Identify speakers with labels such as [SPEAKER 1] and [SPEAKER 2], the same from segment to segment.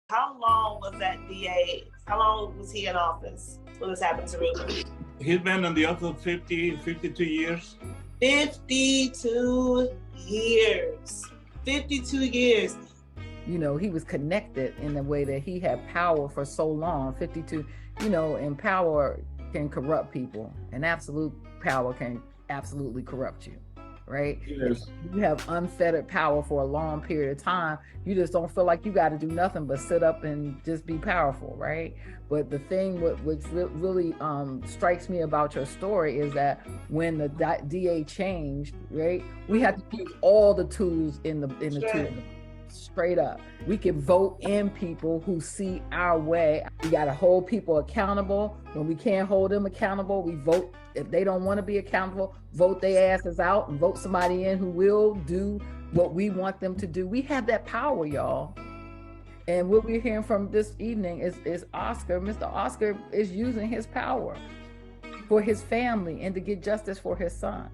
[SPEAKER 1] How long was that DA? How long was he in office when this happened to Ruben?
[SPEAKER 2] He's been in the office 52 years.
[SPEAKER 1] 52 years. 52 years.
[SPEAKER 3] You know, he was connected in the way that he had power for so long. 52, you know, and power can corrupt people, and absolute power can absolutely corrupt you, right?
[SPEAKER 2] Yes.
[SPEAKER 3] You have unfettered power for a long period of time. You just don't feel like you got to do nothing but sit up and just be powerful, right? But the thing which really strikes me about your story is that when the DA changed, right, we had to use all the tools in the tool. Straight up, we can vote in people who see our way. We got to hold people accountable. When we can't hold them accountable, we vote. If they don't want to be accountable, vote their asses out and vote somebody in who will do what we want them to do. We have that power, y'all. And what we're hearing from this evening is Oscar. Mr. Oscar is using his power for his family and to get justice for his son.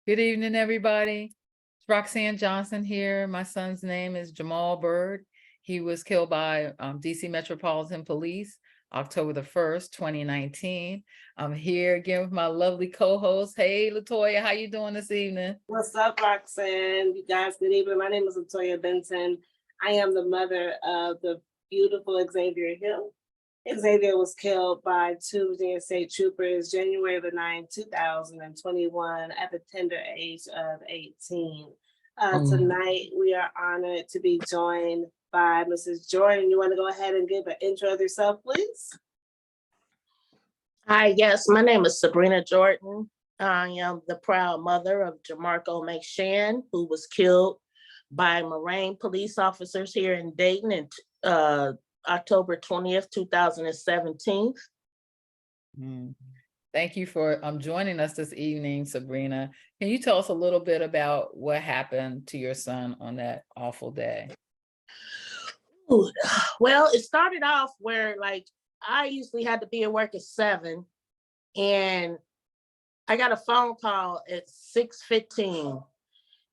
[SPEAKER 3] Good evening, everybody. It's Roxane Johnson here. My son's name is Jamal Byrd. He was killed by DC Metropolitan Police, October the 1st, 2019. I'm here again with my lovely co-host. Hey, LaToya, how you doing this evening?
[SPEAKER 1] What's up, Roxane? You guys, good evening. My name is LaToya Benton. I am the mother of the beautiful Xavier Hill. Xavier was killed by two Virginia State troopers January the 9th, 2021 at the tender age of 18. Tonight, we are honored to be joined by Mrs. Jordan. You want to go ahead and give an intro of yourself, please?
[SPEAKER 4] Hi, yes, my name is Sabrina Jordan. I am the proud mother of Jamarco McShann, who was killed by Moraine police officers here in Dayton in October 20th, 2017.
[SPEAKER 3] Thank you for joining us this evening, Sabrina. Can you tell us a little bit about what happened to your son on that awful day?
[SPEAKER 4] Ooh, well, it started off where like I usually had to be at work at 7, and I got a phone call at 6:15,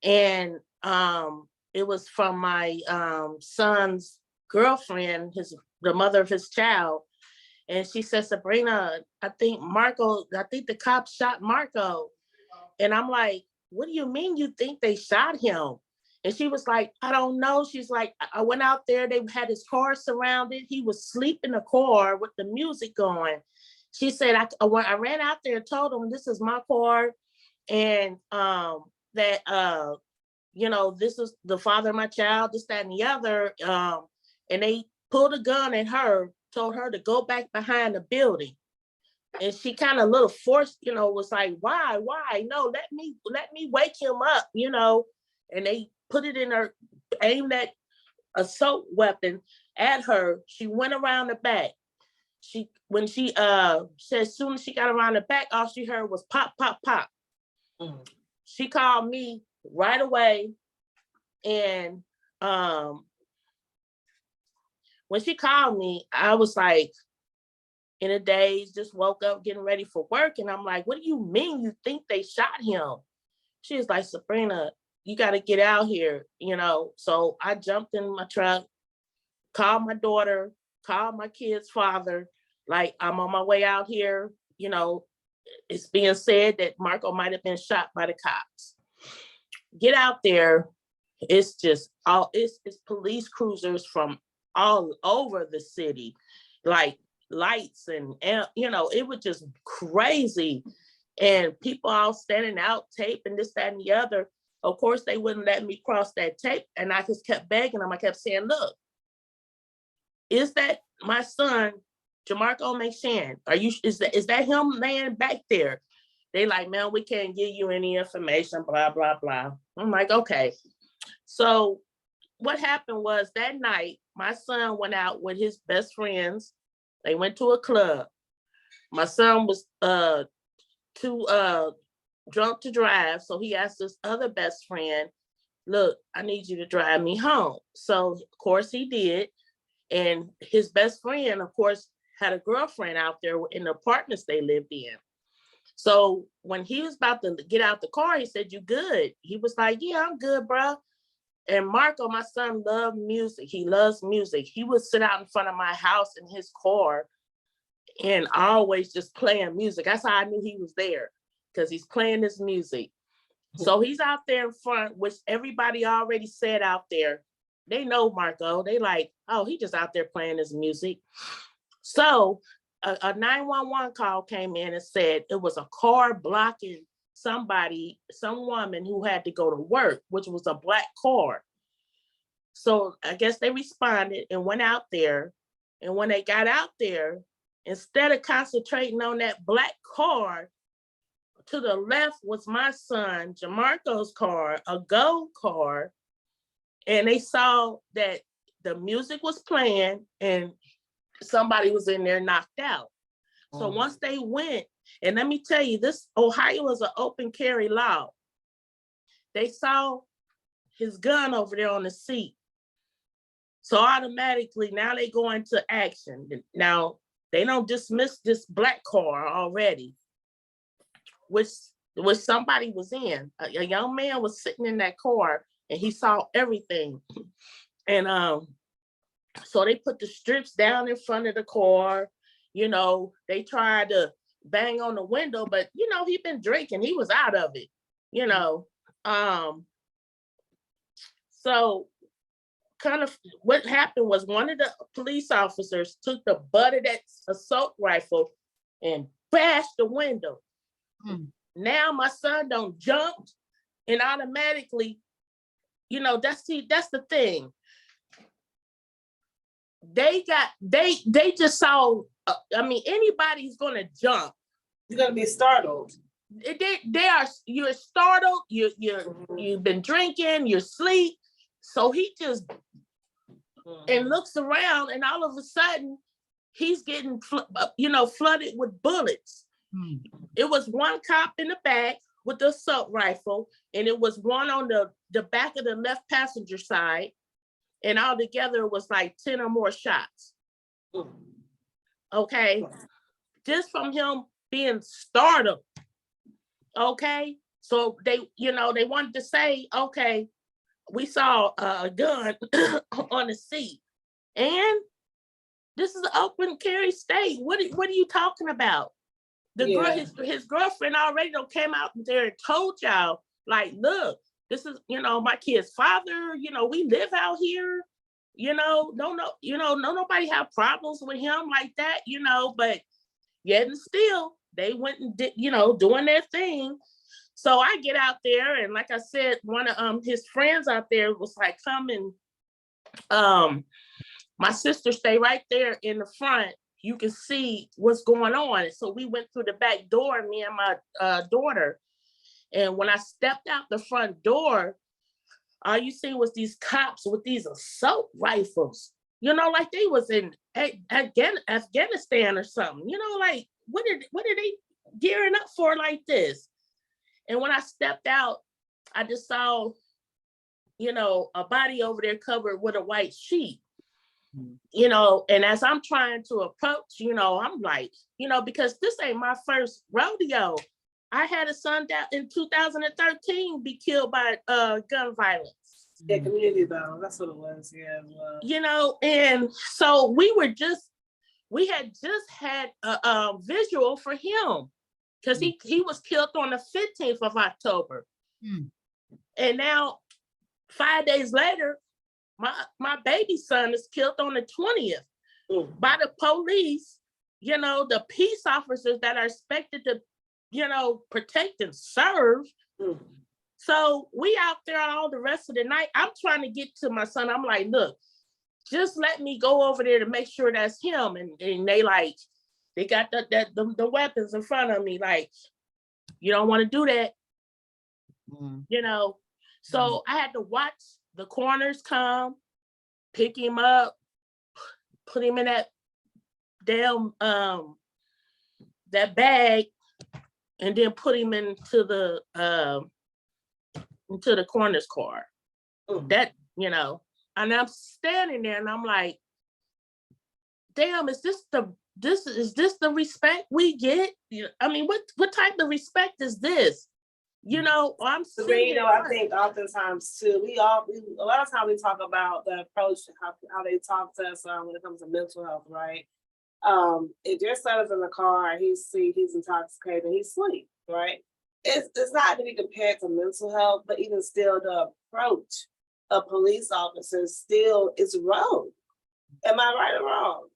[SPEAKER 4] and it was from my son's girlfriend, the mother of his child. And she said, Sabrina, I think the cops shot Marco. And I'm like, what do you mean you think they shot him? And she was like, I don't know. She's like, I went out there, they had his car surrounded. He was asleep in the car with the music going. She said, I ran out there and told him, this is my car. And that, you know, this is the father of my child, this, that, and the other. And they pulled a gun at her, told her to go back behind the building. And she kind of a little forced, you know, was like, why? No, let me wake him up, you know. And they put it in her, aimed that assault weapon at her. She went around the back. When she said, as soon as she got around the back, all she heard was pop, pop, pop. She called me right away. And when she called me, I was like in a daze, just woke up getting ready for work. And I'm like, what do you mean you think they shot him? She was like, Sabrina, you got to get out here, you know. So I jumped in my truck, called my daughter, called my kid's father, like, I'm on my way out here. You know, it's being said that Marco might have been shot by the cops. Get out there. It's just it's police cruisers from all over the city, like lights and you know, it was just crazy. And people all standing out, tape and this, that, and the other. Of course, they wouldn't let me cross that tape. And I just kept begging them. I kept saying, look, is that my son, Jamarco McShann? Is that him laying back there? They like, man, we can't give you any information, blah, blah, blah. I'm like, okay. So what happened was that night, my son went out with his best friends. They went to a club. My son was too drunk to drive. So he asked his other best friend, look, I need you to drive me home. So of course he did. And his best friend, of course, had a girlfriend out there in the apartments they lived in. So when he was about to get out the car, he said, "You good?" He was like, "Yeah, I'm good, bro." And Marco, my son, loved music. He loves music. He would sit out in front of my house in his car and always just playing music. That's how I knew he was there, because he's playing his music. So he's out there in front, which everybody already said out there. They know Marco. They like, oh, he just out there playing his music. So a 911 call came in and said it was a car blocking some woman who had to go to work, which was a black car. So I guess they responded and went out there. And when they got out there, instead of concentrating on that black car, to the left was my son, Jamarco's car, a gold car. And they saw that the music was playing and somebody was in there knocked out. So once they went, and let me tell you, this Ohio is an open carry law. They saw his gun over there on the seat. So automatically now they go into action. Now they don't dismiss this black car already, which somebody was in. A young man was sitting in that car and he saw everything. And so they put the strips down in front of the car. You know, they tried to bang on the window, but you know, he'd been drinking. He was out of it, you know. So kind of what happened was one of the police officers took the butt of that assault rifle and bashed the window. Now my son don't jump and automatically, you know, that's the thing. They just saw, I mean, anybody's gonna jump.
[SPEAKER 1] You're gonna be startled.
[SPEAKER 4] You're startled, you've been drinking, you're asleep. So he just and looks around, and all of a sudden he's getting flooded with bullets. It was one cop in the back with the assault rifle, and it was one on the back of the left passenger side, and all together it was like 10 or more shots. Okay, just from him being startled. Okay, so they wanted to say, okay, we saw a gun on the seat, and this is an open carry state. What are you talking about? His girlfriend already came out there and told y'all, like, look, this is, my kid's father, we live out here, no nobody have problems with him like that, but yet and still they went and did, doing their thing. So I get out there, and like I said, one of his friends out there was like, come and my sister stay right there in the front. You can see what's going on. So we went through the back door, me and my daughter. And when I stepped out the front door, all you see was these cops with these assault rifles, like they was in Afghanistan or something, like what are they gearing up for like this? And when I stepped out, I just saw, a body over there covered with a white sheet. And as I'm trying to approach, I'm like, because this ain't my first rodeo. I had a son down in 2013 be killed by gun violence.
[SPEAKER 1] Yeah, community though, that's what it was. Yeah.
[SPEAKER 4] And so we had just had a visual for him, because he was killed on the 15th of October. And now 5 days later, my baby son is killed on the 20th by the police, the peace officers that are expected to, protect and serve. So we out there all the rest of the night. I'm trying to get to my son. I'm like, look, just let me go over there to make sure that's him. And they got the weapons in front of me. Like, you don't want to do that, So I had to watch the corners come, pick him up, put him in that damn that bag, and then put him into the coroner's car. That, and I'm standing there and I'm like, damn, is this the is this the respect we get? I mean, what type of respect is this? You know, I'm
[SPEAKER 1] But
[SPEAKER 4] sitting
[SPEAKER 1] you know, I think oftentimes too, a lot of times we talk about the approach, how they talk to us when it comes to mental health, right? If your son is in the car, he's intoxicated, he's asleep, right? It's not to be compared to mental health, but even still, the approach of police officers still is wrong. Am I right or wrong?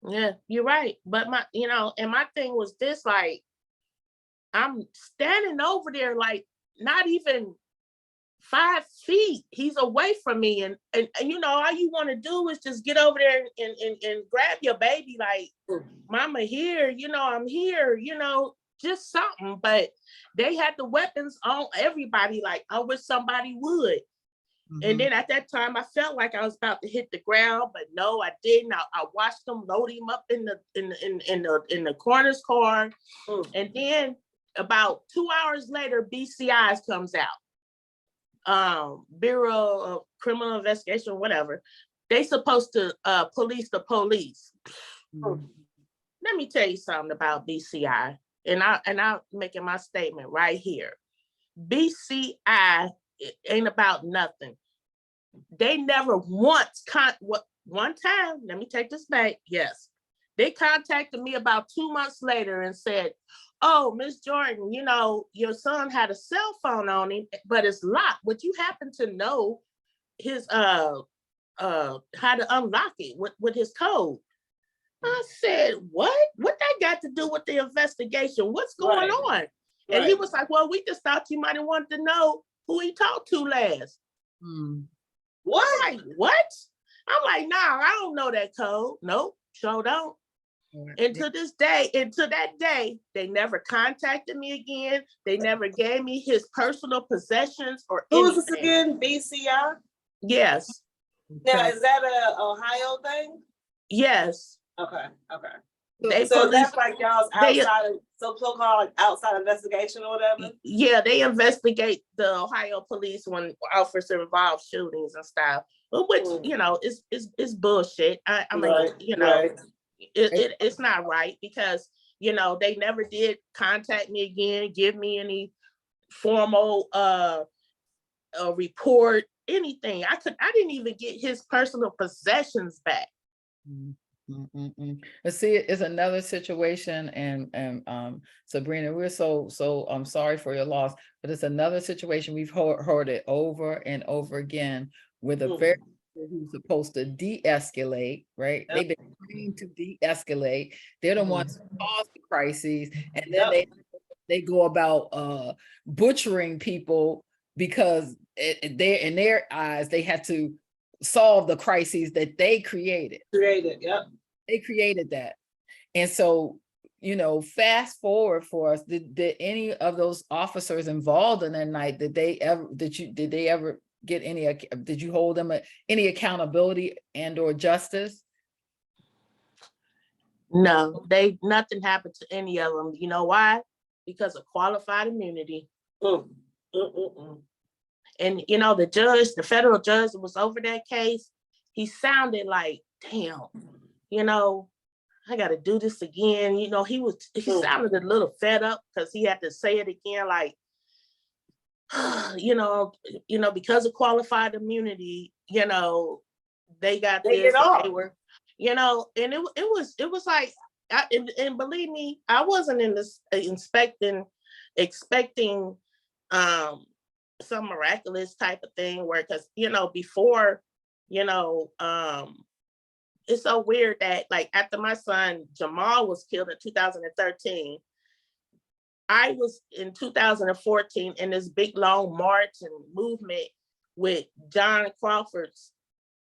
[SPEAKER 4] Yeah, you're right. But my thing was this, like, I'm standing over there, like, not even 5 feet. He's away from me. And you know, all you want to do is just get over there and grab your baby, like, mama here, you know, I'm here, you know, just something. But they had the weapons on everybody, like, I wish somebody would. And then at that time, I felt like I was about to hit the ground, but no, I didn't. I watched them load him up in the coroner's car, and then about 2 hours later, BCI comes out, Bureau of Criminal Investigation, whatever. They supposed to police the police. Let me tell you something about BCI, and I'm making my statement right here. BCI ain't about nothing. They never once one time, let me take this back. Yes, they contacted me about 2 months later and said, "Oh, Miss Jordan, you know, your son had a cell phone on him, but it's locked. Would you happen to know his how to unlock it with his code?" I said, "What? What that got to do with the investigation? What's going on?" And he was like, "Well, we just thought you might have wanted to know who he talked to last." What? I'm like, what? I'm like, nah, I don't know that code. Nope, sure don't. And to that day, they never contacted me again. They never gave me his personal possessions or anything.
[SPEAKER 1] Who is this again? BCI?
[SPEAKER 4] Yes.
[SPEAKER 1] Now, is that a Ohio thing?
[SPEAKER 4] Yes.
[SPEAKER 1] Okay.
[SPEAKER 4] So
[SPEAKER 1] that's like y'all's so-called outside investigation or whatever?
[SPEAKER 4] Yeah, they investigate the Ohio police when officers involved shootings and stuff, which, you know, is bullshit. I mean, you know, it's not right because, you know, they never did contact me again, give me any formal report, anything. I didn't even get his personal possessions back.
[SPEAKER 3] But see, it's another situation, and Sabrina, we're so I'm sorry for your loss, but it's another situation we've heard it over and over again with a very who's supposed to de-escalate, right? They've been trained to de-escalate. They're the ones who cause the crises, and then they go about butchering people because in their eyes they had to solve the crises that they created. They created that. And so, you know, fast forward for us, did any of those officers involved in that night, did they ever get any, did you hold them any accountability and or justice?
[SPEAKER 4] No, nothing happened to any of them. You know why? Because of qualified immunity. And, you know, the federal judge that was over that case, he sounded like, damn, you know, I got to do this again. You know, he sounded a little fed up because he had to say it again, like, you know, because of qualified immunity, you know, they got this, they were, you know, and it was like, and believe me, I wasn't in this expecting some miraculous type of thing where, because, you know, before, you know, it's so weird that, like, after my son Jamal was killed in 2013, I was in 2014 in this big long march and movement with John Crawford's,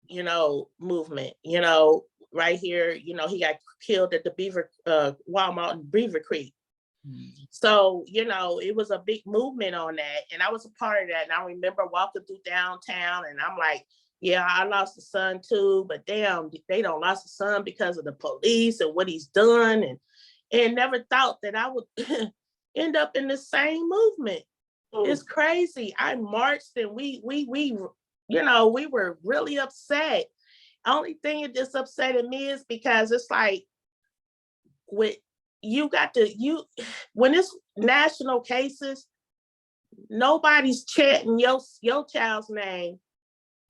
[SPEAKER 4] you know, movement, you know, right here, you know, he got killed at the Walmart in Beaver Creek. So, you know, it was a big movement on that. And I was a part of that. And I remember walking through downtown and I'm like, yeah, I lost a son too, but damn, they don't lost a son because of the police and what he's done. And never thought that I would end up in the same movement. It's crazy. I marched and we, you know, we were really upset. Only thing that just upsetted me is because it's like, with when it's national cases, nobody's chanting your child's name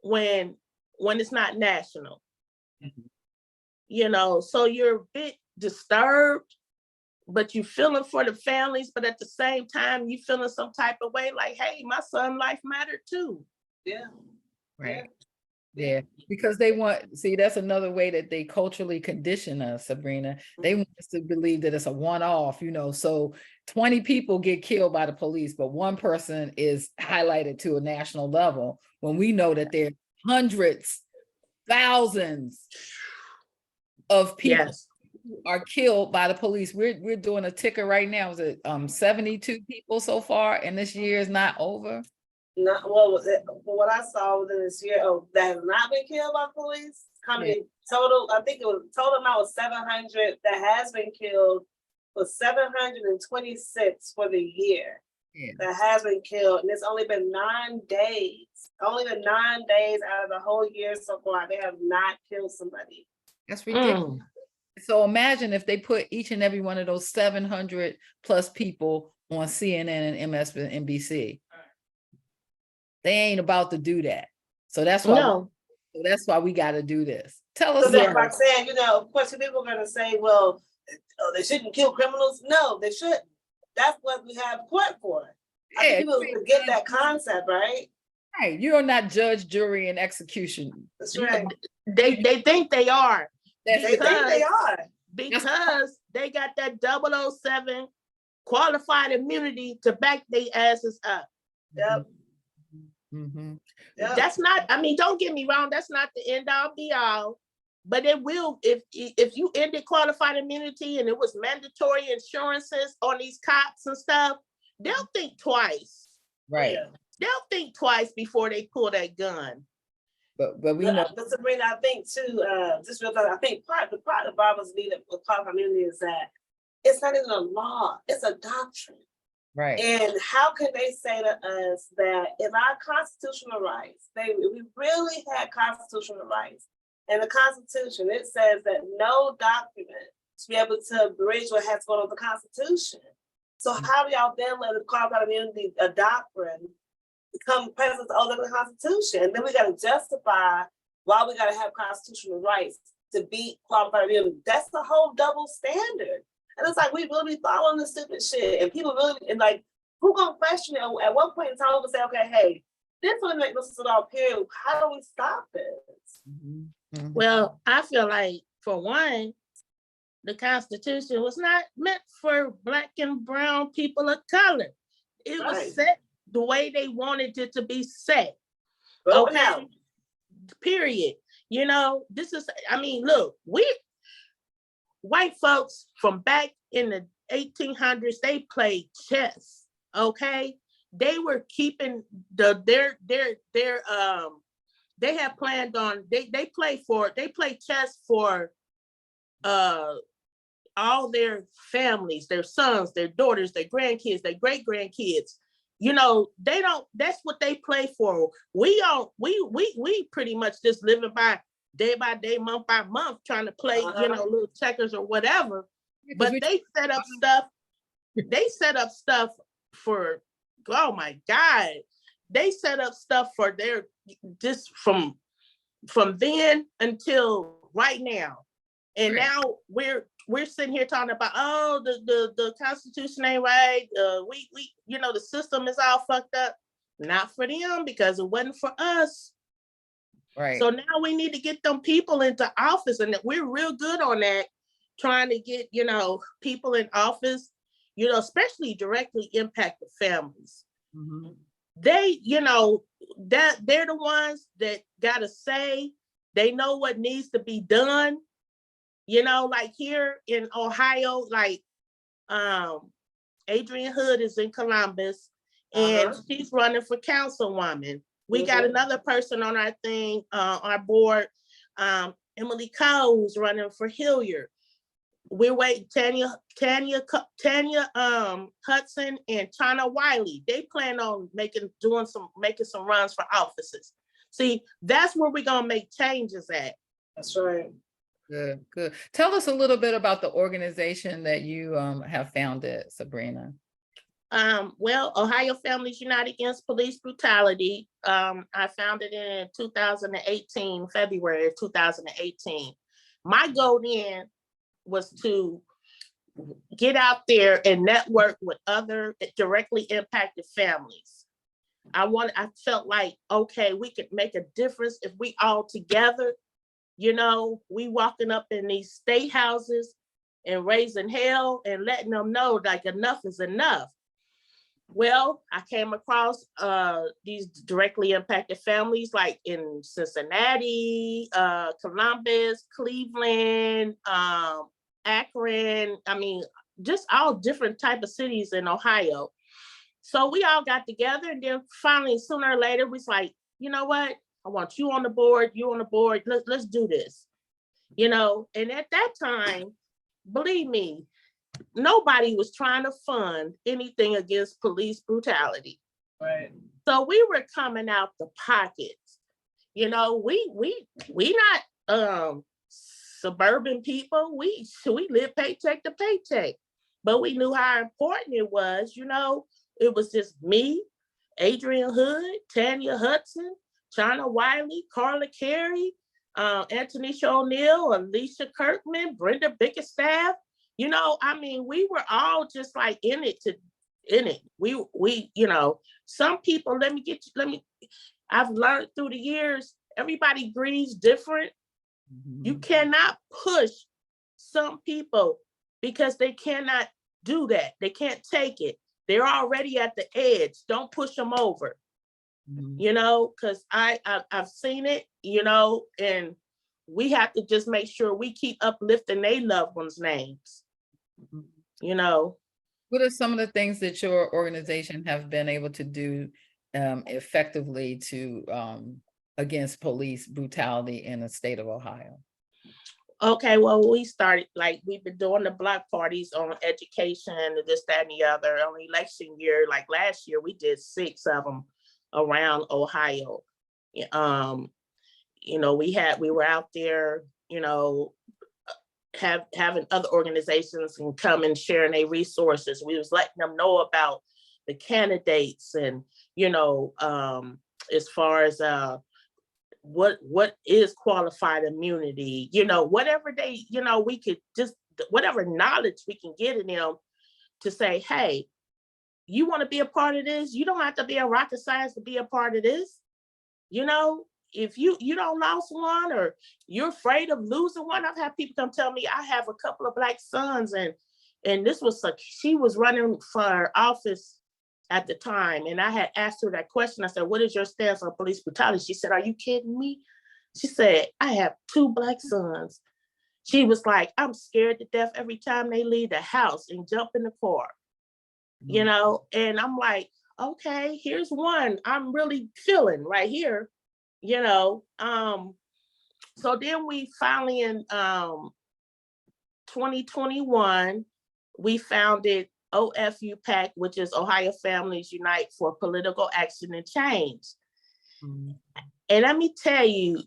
[SPEAKER 4] when it's not national. You know, so you're a bit disturbed, but you feeling for the families, but at the same time, you feeling some type of way like, hey, my son's life mattered too.
[SPEAKER 1] Yeah.
[SPEAKER 3] Right. Yeah, because they see, that's another way that they culturally condition us, Sabrina. They want us to believe that it's a one-off, you know, so 20 people get killed by the police, but one person is highlighted to a national level when we know that there are hundreds, thousands of people who are killed by the police. We're doing a ticker right now. Is it 72 people so far, and this year is not over?
[SPEAKER 1] Not well. What I saw within this year, that has not been killed by police. Total, I think it was total amount was 700 that has been killed. Was 726 for the year. Yeah. That has been killed, and it's only been 9 days. Only been 9 days out of the whole year so far. They have not killed somebody.
[SPEAKER 3] That's ridiculous. So imagine if they put each and every one of those 700 plus people on CNN and MSNBC. They ain't about to do that. So that's why we got to do this. Tell us.
[SPEAKER 1] So Roxane, you know, of course, people are going to say, well, they shouldn't kill criminals. No, they shouldn't. That's what we have court for. I think people forget that concept, right?
[SPEAKER 3] Right. You are not judge, jury, and execution.
[SPEAKER 1] That's right.
[SPEAKER 4] They think they are.
[SPEAKER 1] They think they are.
[SPEAKER 4] Because they got that 007 qualified immunity to back their asses up.
[SPEAKER 1] Yep.
[SPEAKER 3] Mm-hmm.
[SPEAKER 1] Yep.
[SPEAKER 4] That's not, I mean, don't get me wrong, that's not the end all be all, but it will, if you ended qualified immunity and it was mandatory insurances on these cops and stuff, they'll think twice.
[SPEAKER 3] Right.
[SPEAKER 1] Yeah.
[SPEAKER 4] They'll think twice before they pull that gun.
[SPEAKER 3] But we know.
[SPEAKER 1] But Sabrina, I think too, just real quick, I think part of the Bible's need with qualified immunity is that it's not even a law, it's a doctrine.
[SPEAKER 3] Right.
[SPEAKER 1] And how can they say to us that if our constitutional rights, we really had constitutional rights, and the Constitution, it says that no document to be able to bridge what has gone on with the Constitution. So how do y'all then let the qualified immunity, a doctrine, become present over the Constitution? And then we got to justify why we got to have constitutional rights to beat qualified immunity. That's the whole double standard. And it's like, we really be following this stupid shit. And people really, and like, who gonna question it? At one point in time, we'll say, okay, hey, this wouldn't make no sense at all, period. How do we stop this?
[SPEAKER 3] Mm-hmm. Mm-hmm.
[SPEAKER 4] Well, I feel like, for one, the Constitution was not meant for Black and brown people of color. It was set the way they wanted it to be set. Okay, period. You know, this is, I mean, look, white folks from back in the 1800s, they played chess, okay? They were keeping they have planned on, they play chess for all their families, their sons, their daughters, their grandkids, their great-grandkids. You know, that's what they play for. We pretty much just living by day, month by month, trying to play, you know, little checkers or whatever. But they set up stuff for, oh my God, they set up stuff for their, just from then until right now. And now we're sitting here talking about, oh, the Constitution ain't right. We you know, the system is all fucked up. Not for them, because it wasn't for us.
[SPEAKER 3] Right.
[SPEAKER 4] So now we need to get them people into office, and we're real good on that, trying to get, you know, people in office, you know, especially directly impact the families.
[SPEAKER 3] Mm-hmm.
[SPEAKER 4] They, you know, that they're the ones that gotta say, they know what needs to be done. You know, like here in Ohio, like Adrienne Hood is in Columbus, and she's running for councilwoman. We got another person on our thing, our board, Emily Cole, who's running for Hilliard. We're waiting, Tanya Hudson and Chana Wiley. They plan on making some runs for offices. See, that's where we're gonna make changes at.
[SPEAKER 1] That's right.
[SPEAKER 3] Good, good. Tell us a little bit about the organization that you have founded, Sabrina.
[SPEAKER 4] Well, Ohio Families Unite Against Police Brutality. I founded it in 2018, February of 2018. My goal then was to get out there and network with other directly impacted families. I felt like, okay, we could make a difference if we all together, you know, we walking up in these state houses and raising hell and letting them know like enough is enough. Well, I came across these directly impacted families like in Cincinnati, Columbus, Cleveland, Akron. I mean, just all different type of cities in Ohio. So we all got together, and then finally, sooner or later, we was like, you know what? I want you on the board, you on the board. Let's do this. You know, and at that time, believe me, nobody was trying to fund anything against police brutality.
[SPEAKER 1] Right.
[SPEAKER 4] So we were coming out the pockets. You know, we not suburban people. We live paycheck to paycheck, but we knew how important it was. You know, it was just me, Adrian Hood, Tanya Hudson, Chana Wiley, Carla Carey, Antonisha O'Neill, Alicia Kirkman, Brenda Bickerstaff. You know, I mean, we were all just like in it. We, you know, some people, I've learned through the years, everybody grieves different.
[SPEAKER 3] Mm-hmm.
[SPEAKER 4] You cannot push some people because they cannot do that. They can't take it. They're already at the edge. Don't push them over. Mm-hmm. You know, because I've seen it, you know, and we have to just make sure we keep uplifting their loved ones' names. Mm-hmm. You know.
[SPEAKER 3] What are some of the things that your organization have been able to do effectively to against police brutality in the state of Ohio?
[SPEAKER 4] Okay, well, we started, like, we've been doing the block parties on education and this, that, and the other. On election year, like last year, we did 6 of them around Ohio. You know, we were out there, you know, having other organizations and come and sharing their resources. We was letting them know about the candidates and, you know, as far as what is qualified immunity, you know, whatever they, you know, we could just, whatever knowledge we can get in them to say, hey, you want to be a part of this? You don't have to be a rocket science to be a part of this. You know, if you don't lost one or you're afraid of losing one, I've had people come tell me I have a couple of Black sons, and this was she was running for office at the time, and I had asked her that question. I said, what is your stance on police brutality? She said, are you kidding me? She said, I have 2 Black sons. She was like, I'm scared to death every time they leave the house and jump in the car. Mm-hmm. You know, and I'm like, okay, here's one I'm really feeling right here, you know. So then we finally in 2021, we founded OFUAPB, which is Ohio Families Unite for Political Action and Change. Mm-hmm. And let me tell you,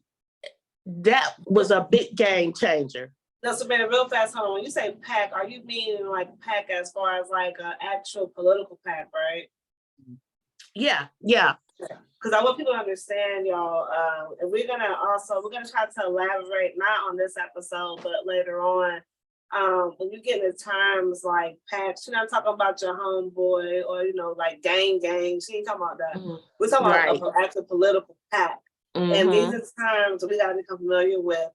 [SPEAKER 4] that was a big game changer.
[SPEAKER 1] No, Sabrina, real fast, hold on. When you say PAC, are you meaning like PAC as far as like an actual political PAC, right?
[SPEAKER 4] Yeah.
[SPEAKER 1] Because I want people to understand, y'all, and we're gonna try to elaborate, not on this episode, but later on. When you get into terms like PACs, you're not talking about your homeboy or, you know, like gang. She ain't talking about that. Mm-hmm. We're talking about an actual political PAC. Mm-hmm. And these are terms we gotta become familiar with.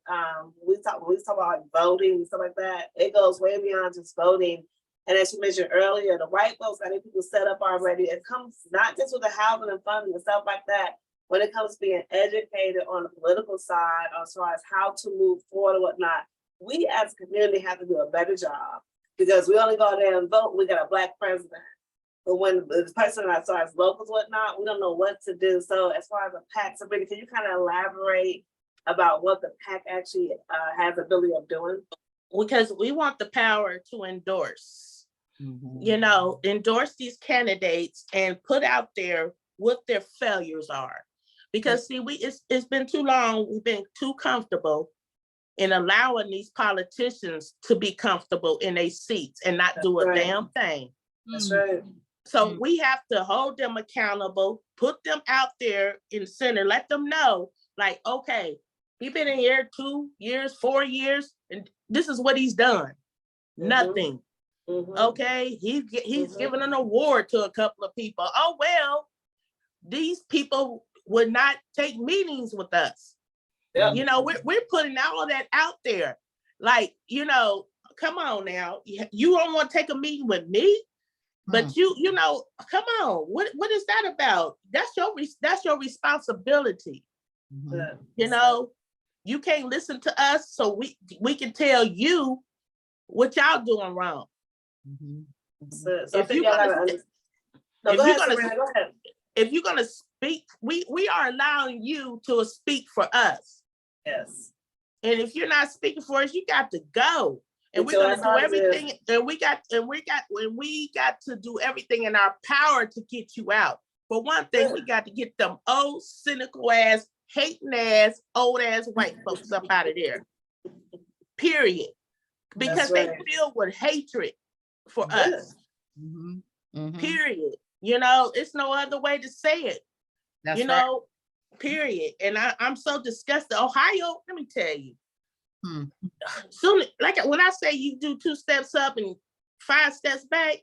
[SPEAKER 1] We talk about like voting and stuff like that. It goes way beyond just voting. And as you mentioned earlier, the white folks got people set up already. It comes not just with the housing and funding and stuff like that. When it comes to being educated on the political side, as far as how to move forward and whatnot, we as a community have to do a better job, because we only go there and vote. We got a Black president. But when the person as far as locals, whatnot, we don't know what to do. So as far as a PAC, Sabrina, can you kind of elaborate about what the PAC actually has the ability of doing?
[SPEAKER 4] Because we want the power to endorse, you know, endorse these candidates and put out there what their failures are. Because see, it's been too long, we've been too comfortable and allowing these politicians to be comfortable in their seats and not do a damn thing.
[SPEAKER 1] That's right.
[SPEAKER 4] So we have to hold them accountable, put them out there in the center, let them know, like, okay, he's been in here 2 years, 4 years, and this is what he's done. Nothing. Okay, he's given an award to a couple of people. Oh, well, these people would not take meetings with us.
[SPEAKER 1] Yep.
[SPEAKER 4] You know, we're putting all of that out there. Like, you know, come on now. You don't want to take a meeting with me, but you know, come on. What is that about? That's your responsibility. You know, you can't listen to us, so we can tell you what y'all doing wrong. If you're gonna speak, we are allowing you to speak for us.
[SPEAKER 1] Yes.
[SPEAKER 4] And if you're not speaking for us, you got to go. And we're gonna do everything. And we got to do everything in our power to get you out. For one thing, we got to get them old, cynical ass, hating ass, old ass white folks up out of there. Period. Because they filled with hatred for us. Period. You know, it's no other way to say it. That's know, period. And I'm so disgusted. Ohio, let me tell you. Soon, like when I say you do 2 steps up and 5 steps back,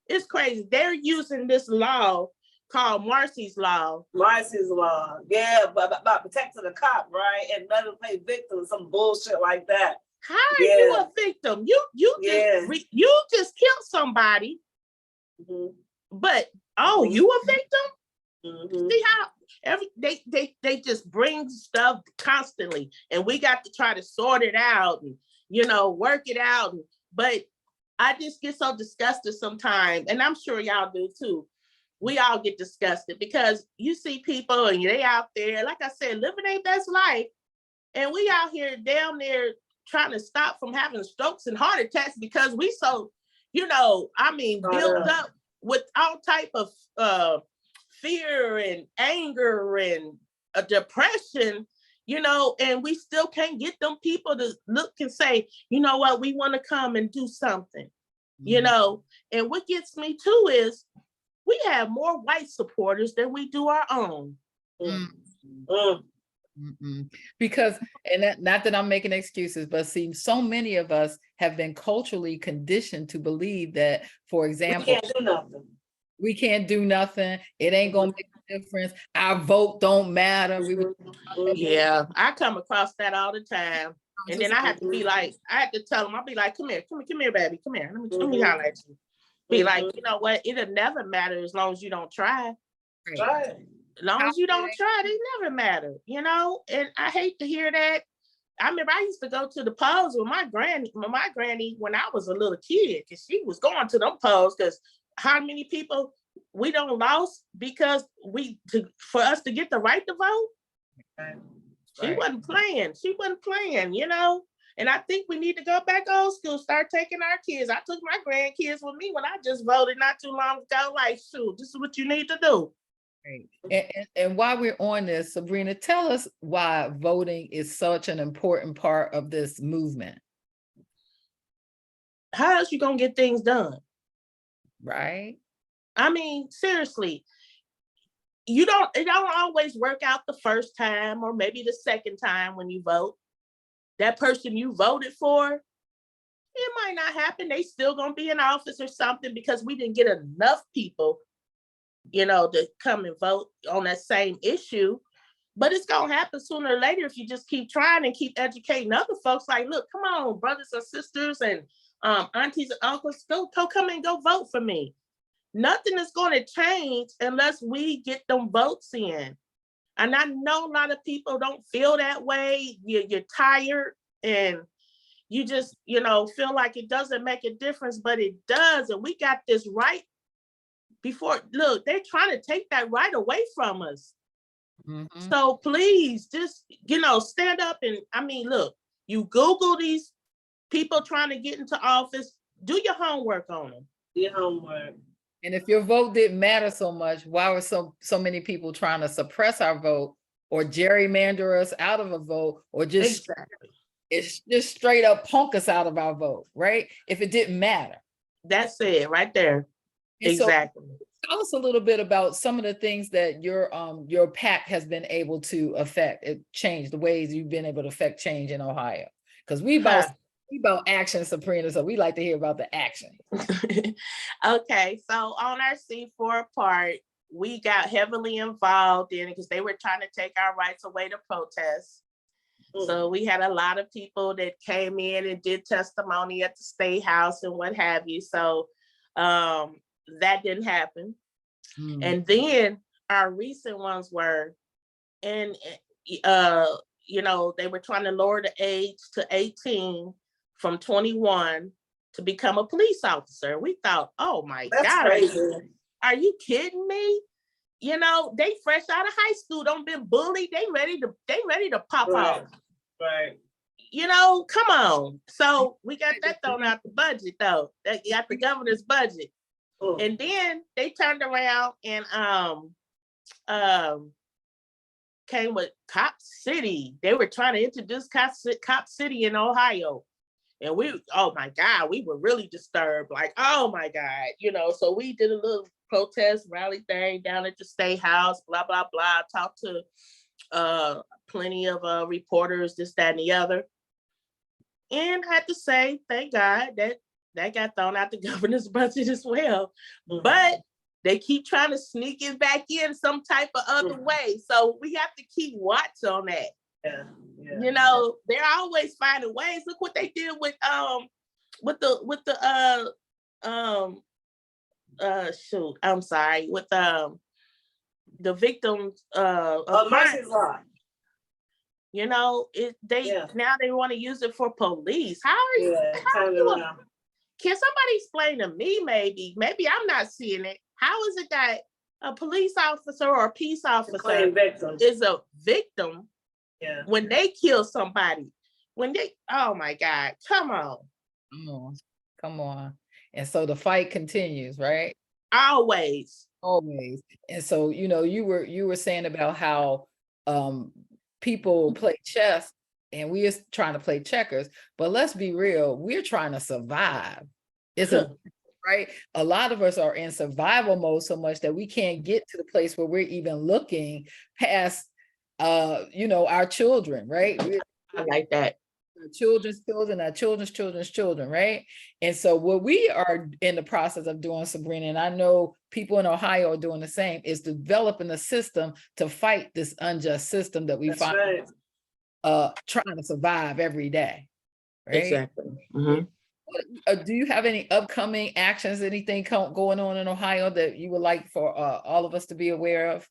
[SPEAKER 4] it's crazy. They're using this law called Marcy's Law.
[SPEAKER 1] Marcy's Law. Yeah, about protecting the cop, right? And let him play victim, some bullshit like that.
[SPEAKER 4] How are you a victim? You just killed somebody. But you a victim? See how they just bring stuff constantly, and we got to try to sort it out and, you know, work it out. But I just get so disgusted sometimes, and I'm sure y'all do too. We all get disgusted because you see people and they out there, like I said, living their best life, and we out here down there trying to stop from having strokes and heart attacks because we so, you know, I mean, built up with all type of fear and anger and depression, you know, and we still can't get them people to look and say, you know what, we want to come and do something, you know. And what gets me too is we have more white supporters than we do our own.
[SPEAKER 3] Because, and that, not that I'm making excuses, but see, so many of us have been culturally conditioned to believe that, for example, we can't do nothing. It ain't gonna make a difference. Our vote don't matter.
[SPEAKER 4] Yeah, I come across that all the time. And then I have to be like, I have to tell them, I'll be like, come here, baby, come here. Let me holler at you. Be like, you know what? It'll never matter as long as you don't try.
[SPEAKER 1] Right.
[SPEAKER 4] As long as you don't try, they never matter, you know? And I hate to hear that. I remember I used to go to the polls with my granny when I was a little kid, because she was going to them polls, because how many people we don't lost because for us to get the right to vote? She wasn't playing, you know? And I think we need to go back old school, start taking our kids. I took my grandkids with me when I just voted not too long ago, like, shoot, this is what you need to do.
[SPEAKER 3] And while we're on this, Sabrina, tell us why voting is such an important part of this movement.
[SPEAKER 4] How else you gonna get things done?
[SPEAKER 3] Right.
[SPEAKER 4] I mean, seriously, it don't always work out the first time or maybe the second time when you vote. That person you voted for, it might not happen. They still gonna be in office or something because we didn't get enough people, you know, to come and vote on that same issue. But it's gonna happen sooner or later if you just keep trying and keep educating other folks. Like, look, come on, brothers and sisters and aunties and uncles, go come and go vote for me. Nothing is going to change unless we get them votes in. And I know a lot of people don't feel that way. You're tired and you just, you know, feel like it doesn't make a difference, but it does. And we got this right before. Look, they're trying to take that right away from us. So please just, you know, stand up and, I mean, look, you Google these people trying to get into office, do your homework on them.
[SPEAKER 1] Your homework.
[SPEAKER 3] And if your vote didn't matter so much, why were so many people trying to suppress our vote or gerrymander us out of a vote or just It's just straight up punk us out of our vote, right? If it didn't matter.
[SPEAKER 4] That's it right there.
[SPEAKER 3] And
[SPEAKER 4] Exactly.
[SPEAKER 3] So tell us a little bit about some of the things that your PAC has been able to affect, change the ways you've been able to affect change in Ohio. Because we about action, Sabrina, so we like to hear about the action.
[SPEAKER 4] Okay, so on our C4 part, we got heavily involved in it because they were trying to take our rights away to protest. So we had a lot of people that came in and did testimony at the State House and what have you. So that didn't happen. And then our recent ones were, and you know, they were trying to lower the age to 18 from 21 to become a police officer. We thought, oh my God, are you kidding me? You know, they fresh out of high school, don't been bullied. They ready to pop off.
[SPEAKER 1] Right.
[SPEAKER 4] You know, come on. So we got that thrown out the budget though. That got the governor's budget. And then they turned around and came with Cop City. They were trying to introduce Cop City in Ohio. And we, oh my God, we were really disturbed. Like, oh my God, you know, so we did a little protest rally thing down at the State House, blah, blah, blah. Talked to plenty of reporters, this, that, and the other. And I had to say, thank God that got thrown out the governor's budget as well. But they keep trying to sneak it back in some type of other way. So we have to keep watch on that.
[SPEAKER 1] Yeah.
[SPEAKER 4] You know, they're always finding ways. Look what they did with shoot, I'm sorry, with the victims of
[SPEAKER 1] Mercy's Law.
[SPEAKER 4] You know, now they want to use it for police. How are you? Can somebody explain to me? Maybe I'm not seeing it. How is it that a police officer or a peace officer is a victim when they kill somebody? When they, oh my God, come on.
[SPEAKER 3] And so the fight continues, right?
[SPEAKER 4] Always.
[SPEAKER 3] And so, you know, you were saying about how people play chess and we're trying to play checkers, but let's be real, we're trying to survive. Right? A lot of us are in survival mode so much that we can't get to the place where we're even looking past you know, our children, right?
[SPEAKER 4] I like that.
[SPEAKER 3] Our children's children, our children's children's children, right? And so what we are in the process of doing, Sabrina, and I know people in Ohio are doing the same, is developing a system to fight this unjust system that we find trying to survive every day. Right?
[SPEAKER 4] Exactly.
[SPEAKER 3] Do you have any upcoming actions, anything going on in Ohio that you would like for all of us to be aware of?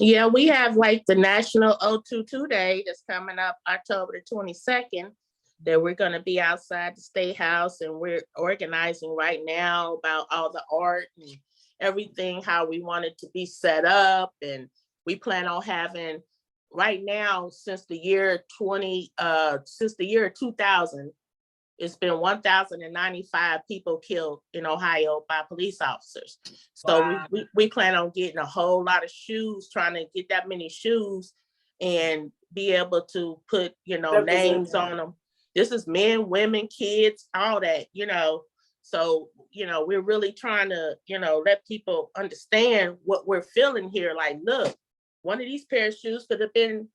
[SPEAKER 4] Yeah, we have like the National 022 Day that's coming up October the 22nd, that we're going to be outside the State House, and we're organizing right now about all the art and everything, how we want it to be set up. And we plan on having right now, since the year 2000, it's been 1,095 people killed in Ohio by police officers. So we plan on getting a whole lot of shoes, trying to get that many shoes and be able to put, you know, names on them. This is men, women, kids, all that, you know. So, you know, we're really trying to, you know, let people understand what we're feeling here. Like, look, one of these pair of shoes could have been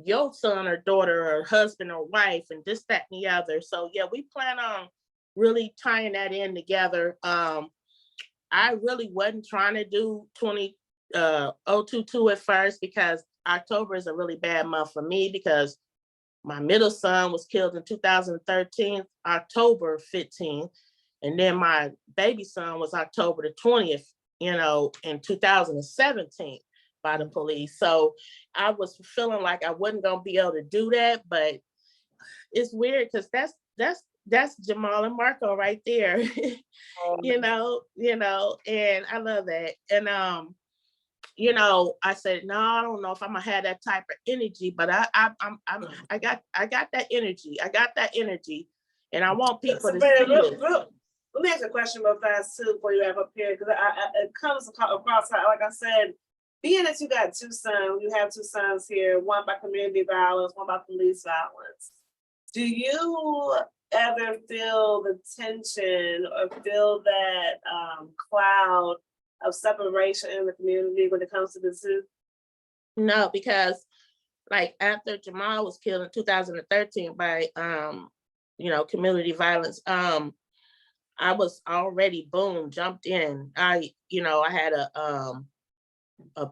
[SPEAKER 4] your son or daughter or husband or wife, and this, that, and the other. So yeah, we plan on really tying that in together. I really wasn't trying to do 022 at first, because October is a really bad month for me, because my middle son was killed in 2013, October 15th. And then my baby son was October the 20th, you know, in 2017. By the police. So I was feeling like I wasn't gonna be able to do that, but it's weird because that's Jamal and Marco right there. you know, and I love that. And you know, I said, no, I don't know if I'm gonna have that type of energy, but I got that energy. I got that energy, and I want people to see it.
[SPEAKER 1] Let me ask a question real fast too before you wrap up here, because it comes across, like I said, being that you got two sons, you have two sons here, one by community violence, one by police violence. Do you ever feel the tension or feel that cloud of separation in the community when it comes to the zoo?
[SPEAKER 4] No, because like after Jamal was killed in 2013 by community violence, I was already jumped in. I had a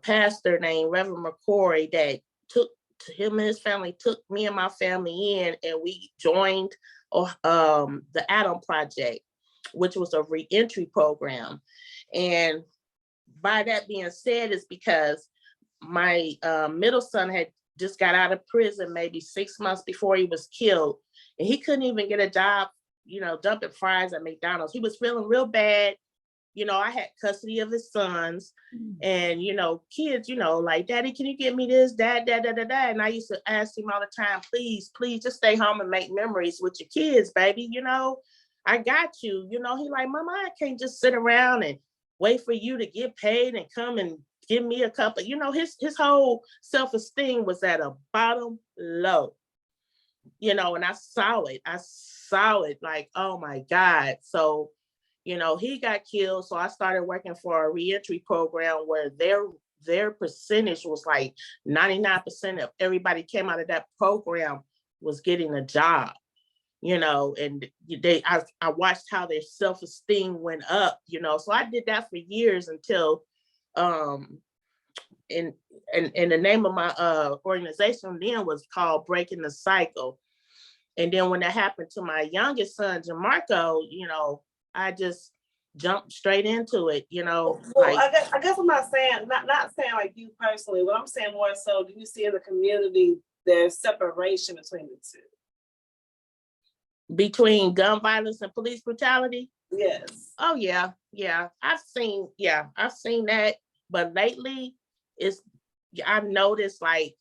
[SPEAKER 4] pastor named Reverend McCory that took him and his family, took me and my family in, and we joined the Adam Project, which was a reentry program. And by that being said, is because my middle son had just got out of prison maybe 6 months before he was killed, and he couldn't even get a job, dumping fries at McDonald's. He was feeling real bad. I had custody of his sons, and kids, like, Daddy, can you get me this, Dad, da da da da. And I used to ask him all the time, please, just stay home and make memories with your kids, baby. I got you. He like, Mama, I can't just sit around and wait for you to get paid and come and give me a couple. His whole self-esteem was at a bottom low. And I saw it like, oh my God. So he got killed. So I started working for a reentry program where their percentage was like 99% of everybody came out of that program was getting a job, and I watched how their self-esteem went up, so I did that for years until, and the name of my organization then was called Breaking the Cycle. And then when that happened to my youngest son, Jamarco, I just jumped straight into it,
[SPEAKER 1] Well,
[SPEAKER 4] like,
[SPEAKER 1] I guess I'm not saying, not saying like you personally, but I'm saying more so, do you see in the community there's separation between the two?
[SPEAKER 4] between gun violence and police brutality.
[SPEAKER 1] Yes.
[SPEAKER 4] Oh yeah. I've seen that. But lately I've noticed like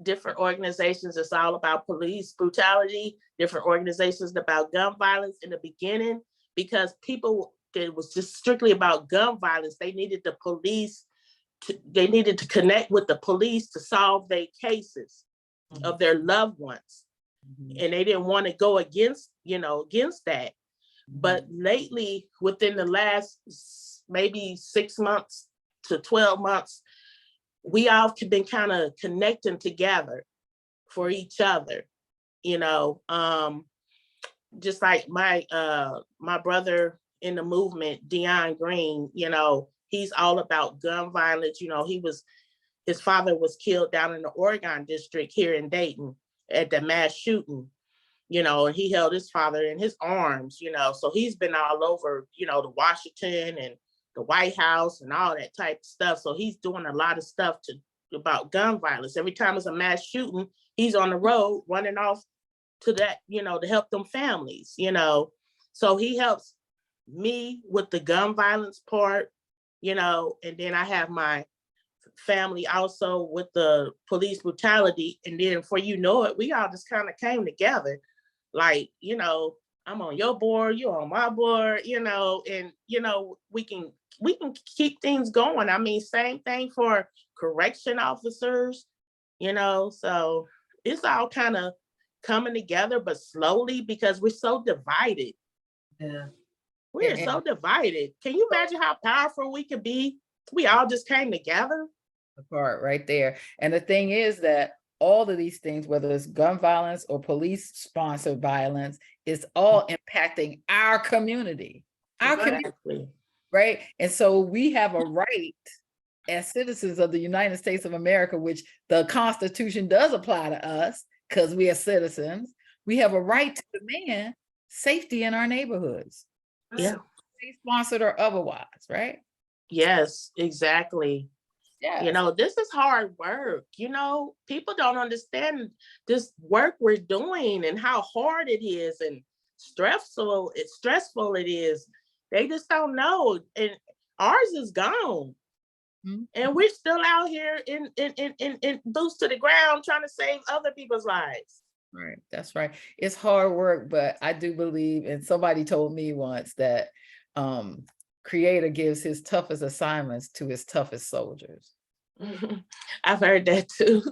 [SPEAKER 4] different organizations, it's all about police brutality, different organizations about gun violence in the beginning, because people, it was just strictly about gun violence. They needed the police they needed to connect with the police to solve their cases of their loved ones. And they didn't want to go against that. But lately, within the last maybe 6 months to 12 months, we all have been kind of connecting together for each other, just like my brother in the movement, Dion Green, he's all about gun violence. His father was killed down in the Oregon district here in Dayton at the mass shooting, and he held his father in his arms, so he's been all over, the Washington and the White House and all that type of stuff. So he's doing a lot of stuff about gun violence. Every time it's a mass shooting, he's on the road running off to that, to help them families, so he helps me with the gun violence part, and then I have my family also with the police brutality. And then before you know it, we all just kind of came together. Like, I'm on your board, you're on my board, and we can keep things going. I mean, same thing for correction officers, so it's all kind of coming together, but slowly, because we're so divided.
[SPEAKER 1] Yeah.
[SPEAKER 4] We're so divided. Can you imagine how powerful we could be? We all just came together.
[SPEAKER 3] The part right there. And the thing is that all of these things, whether it's gun violence or police sponsored violence, is all impacting our community, community, right? And so we have a right as citizens of the United States of America, which the Constitution does apply to us because we are citizens. We have a right to demand safety in our neighborhoods.
[SPEAKER 4] Yeah.
[SPEAKER 3] Sponsored or otherwise, right?
[SPEAKER 4] Yes, exactly.
[SPEAKER 3] Yeah.
[SPEAKER 4] This is hard work. People don't understand this work we're doing and how hard it is and stressful it is. They just don't know. And ours is gone. Mm-hmm. And we're still out here in boots to the ground trying to save other people's lives.
[SPEAKER 3] Right. That's right. It's hard work, but I do believe, and somebody told me once that Creator gives his toughest assignments to his toughest soldiers.
[SPEAKER 4] I've heard that too.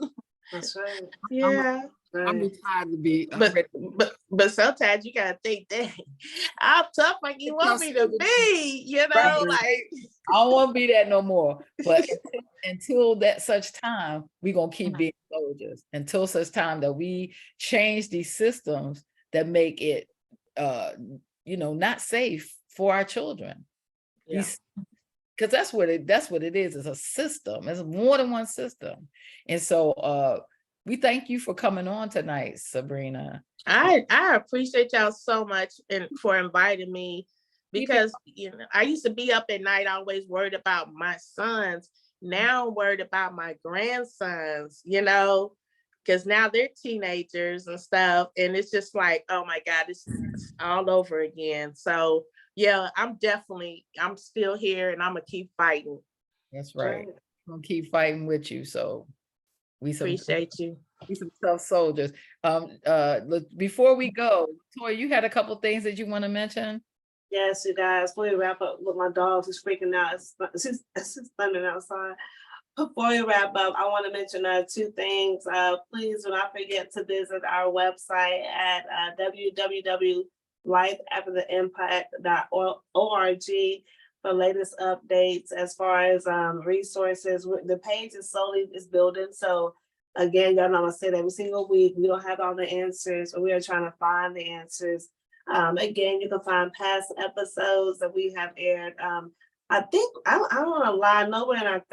[SPEAKER 1] That's right.
[SPEAKER 4] Yeah.
[SPEAKER 3] I'm
[SPEAKER 1] Right.
[SPEAKER 3] retired to be.
[SPEAKER 4] But sometimes you gotta think, dang, how tough like you want me to be, you know, like
[SPEAKER 3] I don't want to be that no more. But until that such time, we're gonna keep being soldiers. Until such time that we change these systems that make it not safe for our children.
[SPEAKER 4] yeah.
[SPEAKER 3] Because that's what it is. It's a system. It's more than one system. And so we thank you for coming on tonight, Sabrina.
[SPEAKER 4] I appreciate y'all so much and for inviting me, because I used to be up at night always worried about my sons. Now I'm worried about my grandsons, because now they're teenagers and stuff, and it's just like, oh my God, it's all over again. So yeah, I'm still here, and I'm gonna keep fighting.
[SPEAKER 3] That's right. I'm gonna keep fighting with you. So we
[SPEAKER 4] appreciate you.
[SPEAKER 3] We some tough soldiers. Before we go, Toy, you had a couple things that you want to mention?
[SPEAKER 1] Yes, you guys, before we wrap up with my dogs who's freaking out, she's thundering outside. Before we wrap up, I want to mention 2 things. Please do not forget to visit our website at www.lifeaftertheimpact.org for latest updates as far as resources. The page is building. So again, y'all know I'm gonna say that every single week. We don't have all the answers, but we are trying to find the answers. Again, you can find past episodes that we have aired. I think I don't want to lie. No, we're in our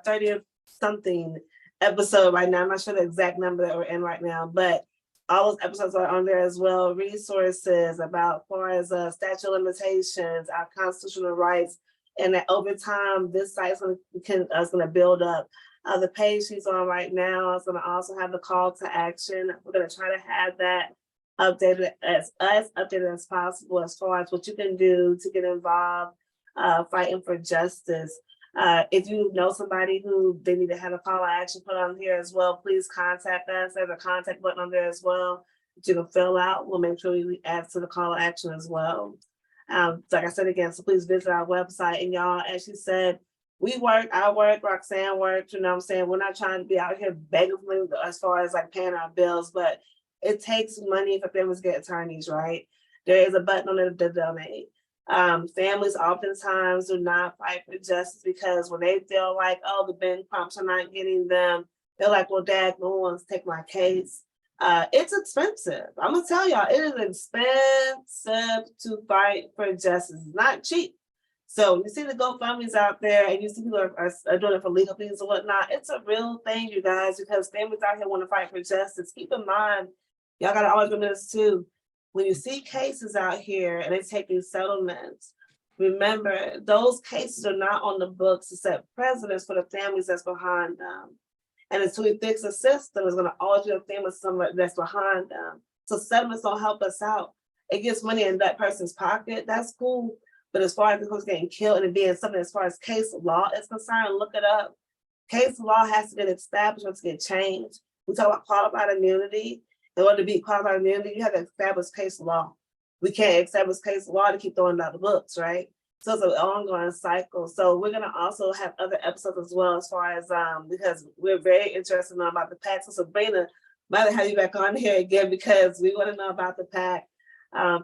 [SPEAKER 1] 30th something episode right now. I'm not sure the exact number that we're in right now, but all those episodes are on there as well. Resources about far as statute of limitations, our constitutional rights, and that over time this site is going to build up. The page she's on right now is going to also have the call to action. We're going to try to have that updated as possible as far as what you can do to get involved. Fighting for justice. If you know somebody who they need to have a call to action put on here as well, please contact us. There's a contact button on there as well that you can fill out. We'll make sure we add to the call to action as well. Like I said again, so please visit our website. And y'all, as she said, we work, I work, Roxane works, you know what I'm saying? We're not trying to be out here begging for them as far as like paying our bills, but it takes money for families to get attorneys, right? There is a button on it to donate. Families oftentimes do not fight for justice because when they feel like, oh, the Ben prompts are not getting them, they're like, well, Dad, no one's take my case. It's expensive. I'm gonna tell y'all, it is expensive to fight for justice. It's not cheap. So you see the GoFundMe's out there and you see people are doing it for legal fees and whatnot. It's a real thing, you guys, because families out here want to fight for justice. Keep in mind, y'all gotta always remember this too. When you see cases out here and they're taking settlements, remember those cases are not on the books to set precedents for the families that's behind them. And until we fix the system, it's gonna always be a family that's behind them. So settlements don't help us out. It gets money in that person's pocket, that's cool. But as far as people getting killed and it being something as far as case law is concerned, look it up. Case law has to get established or to get changed. We talk about qualified immunity. In order to be qualified immunity, you have to establish case law. We can't establish case law to keep throwing out the books, right? So it's an ongoing cycle. So we're gonna also have other episodes as well, as far as because we're very interested in knowing about the PAC. So Sabrina, might have you back on here again because we want to know about the PAC.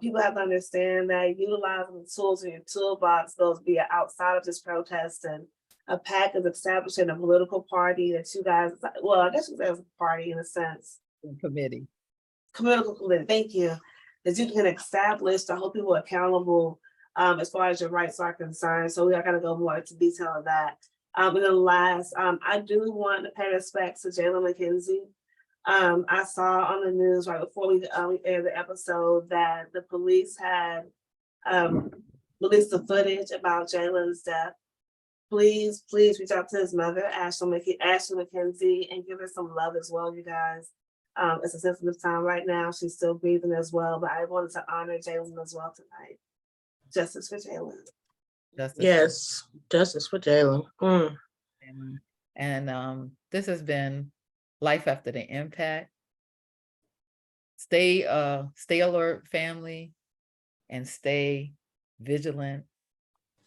[SPEAKER 1] People have to understand that utilizing the tools in your toolbox goes be outside of this protest, and a PAC is establishing a political party that you guys, well, I guess you guys a party in a sense.
[SPEAKER 3] Committee.
[SPEAKER 1] Political committee, thank you, that you can establish to hold people accountable as far as your rights are concerned. So we are gonna go more into detail of that. And then last, I do want to pay respect to Jalen McKenzie. I saw on the news right before we aired the episode that the police had released the footage about Jalen's death. Please reach out to his mother, Ashley McKenzie, and give her some love as well, you guys. It's a sensitive time right now. She's still breathing as well, but I wanted to honor Jalen as well tonight. Justice for Jalen.
[SPEAKER 4] Yes, justice for Jalen.
[SPEAKER 3] And this has been Life After the Impact. Stay alert, family, and stay vigilant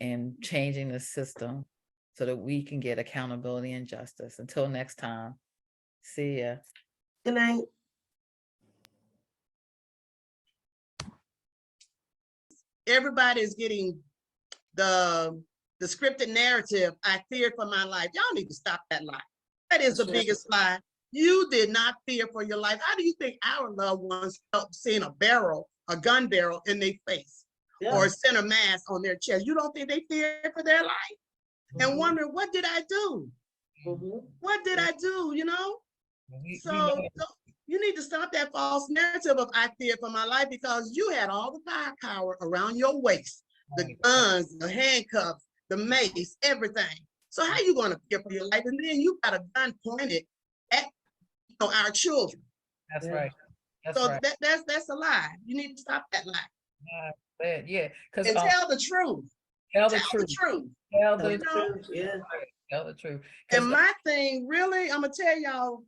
[SPEAKER 3] in changing the system so that we can get accountability and justice. Until next time, see ya.
[SPEAKER 1] Good night.
[SPEAKER 5] everybody is getting the scripted narrative, I feared for my life. Y'all need to stop that lie. That is the biggest lie. You did not fear for your life. How do you think our loved ones felt seeing a gun barrel in their face or a center mass on their chest? You don't think they feared for their life? And wonder, what did I do? What did I do, you know? So you need to stop that false narrative of I fear for my life, because you had all the firepower around your waist, the guns, the handcuffs, the mace, everything. So how you going to fear for your life? And then you got a gun pointed at our children.
[SPEAKER 3] That's right. That's
[SPEAKER 5] so
[SPEAKER 3] right.
[SPEAKER 5] That's a lie. You need to stop that lie.
[SPEAKER 3] Yeah, because
[SPEAKER 5] and tell the truth.
[SPEAKER 3] Tell the truth. Tell the truth.
[SPEAKER 1] Yeah.
[SPEAKER 3] Tell the truth.
[SPEAKER 5] And my thing, really, I'm gonna tell y'all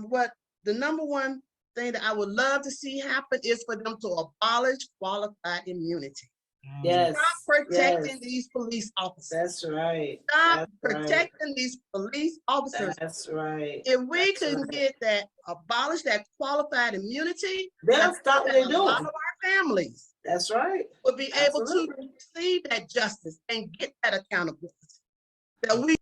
[SPEAKER 5] what the number one thing that I would love to see happen is for them to abolish qualified immunity.
[SPEAKER 1] Yes.
[SPEAKER 5] Stop protecting these police officers.
[SPEAKER 1] That's right.
[SPEAKER 5] Stop protecting these police officers.
[SPEAKER 1] That's right.
[SPEAKER 5] If we can get that, abolish that qualified immunity,
[SPEAKER 1] they'll stop what they're doing.
[SPEAKER 5] A lot of our families.
[SPEAKER 1] That's right.
[SPEAKER 5] Will be able to receive that justice and get that accountability. That we